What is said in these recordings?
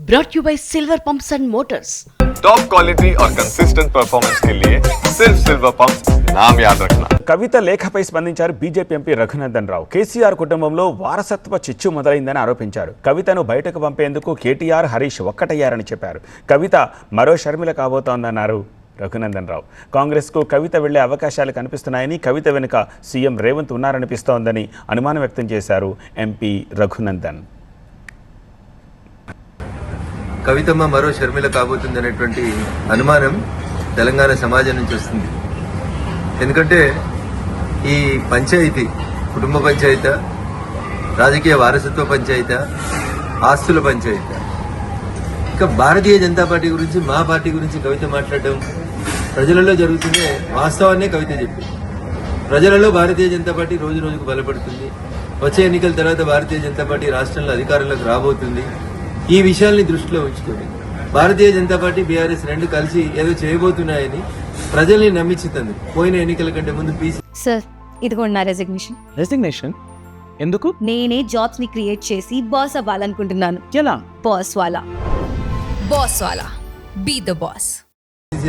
brought you by Silver Pumps and Motors. Top quality और consistent performance के लिए सिर्फ सिल्वर पंप्स नाम याद रखना. కవిత లేఖపై స్పందించారు బీజేపీ ఎంపీ రఘునందన్ రావు. కేసీఆర్ కుటుంబంలో వారసత్వ చిచ్చు మొదలైందని ఆరోపించారు. కవితను బయటకు పంపేందుకు కేటీఆర్, హరీష్ ఒక్కటయ్యారని చెప్పారు. కవిత మరో షర్మిల కాబోతోందన్నారు రఘునందన్ రావు. కాంగ్రెస్కు కవిత వెళ్లే అవకాశాలు కనిపిస్తున్నాయని, కవిత వెనుక సీఎం రేవంత్ ఉన్నారనిపిస్తోందని అనుమానం వ్యక్తం చేశారు ఎంపీ రఘునందన్. కవితమ్మ మరో షర్మిల కాబోతుంది అనేటువంటి అనుమానం తెలంగాణ సమాజం నుంచి వస్తుంది. ఎందుకంటే ఈ పంచాయతీ కుటుంబ పంచాయతీ, రాజకీయ వారసత్వ పంచాయతీ, ఆస్తుల పంచాయతీ, ఇంకా భారతీయ జనతా పార్టీ గురించి, మా పార్టీ గురించి కవిత మాట్లాడడం ప్రజలలో జరుగుతుందే వాస్తవాన్నే కవిత చెప్పింది. ప్రజలలో భారతీయ జనతా పార్టీ రోజు రోజుకు బలపడుతుంది. వచ్చే ఎన్నికల తర్వాత భారతీయ జనతా పార్టీ రాష్ట్రంలో అధికారంలోకి రాబోతుంది. ఈ విషయాల్ని దృష్టిలో ఉంచుకొని భారతీయ జనతా పార్టీ, బీఆర్ఎస్ రెండు కలిసి ఏదో చేయబోతున్నాయని ప్రజల్ని నమ్మించుతుంది. పోయిన ఎన్నికల కంటే ముందు సార్, ఇదిగోండి నా రెసిగ్నేషన్. ఎందుకు? నేనే జాబ్స్ ని క్రియేట్ చేసి బాస్ అవ్వాలనుకుంటున్నాను. ఎలా? బాస్ వాలా బీ ద బాస్.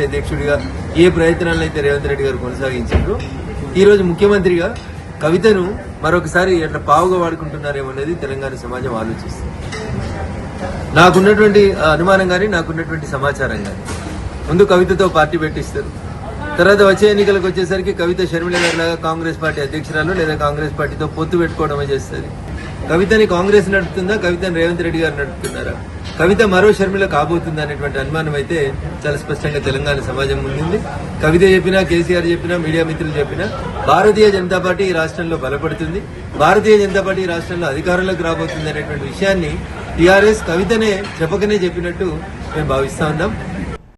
అధ్యక్షుడిగా ఏ ప్రయత్నాలను అయితే రేవంత్ రెడ్డి గారు కొనసాగించారు, ఈ రోజు ముఖ్యమంత్రిగా కవితను మరొకసారి ఎట్లా పావుగా వాడుకుంటున్నారేమో అనేది తెలంగాణ సమాజం ఆలోచిస్తుంది. నాకున్నటువంటి అనుమానం కానీ, నాకున్నటువంటి సమాచారం కానీ, ముందు కవితతో పార్టీ పెట్టిస్తారు. తర్వాత వచ్చే ఎన్నికలకు వచ్చేసరికి కవిత షర్మిల గారి లాగా కాంగ్రెస్ పార్టీ అధ్యక్షురాలు లేదా కాంగ్రెస్ పార్టీతో పొత్తు పెట్టుకోవడమే చేస్తుంది. కవితని కాంగ్రెస్ నడుపుతుందా, కవితని రేవంత్ రెడ్డి గారు నడుపుతున్నారా, కవిత మరో షర్మిల కాబోతుందా అనేటువంటి అనుమానం అయితే చాలా స్పష్టంగా తెలంగాణ సమాజం ముందుంది. కవిత చెప్పినా, కేసీఆర్ చెప్పినా, మీడియా మిత్రులు చెప్పినా భారతీయ జనతా పార్టీ ఈ రాష్ట్రంలో బలపడుతుంది, భారతీయ జనతా పార్టీ ఈ రాష్ట్రంలో అధికారంలోకి రాబోతుంది అనేటువంటి విషయాన్ని టీఆర్ఎస్ కవితనే చెప్పకనే చెప్పినట్టు మేము భావిస్తా ఉన్నాం.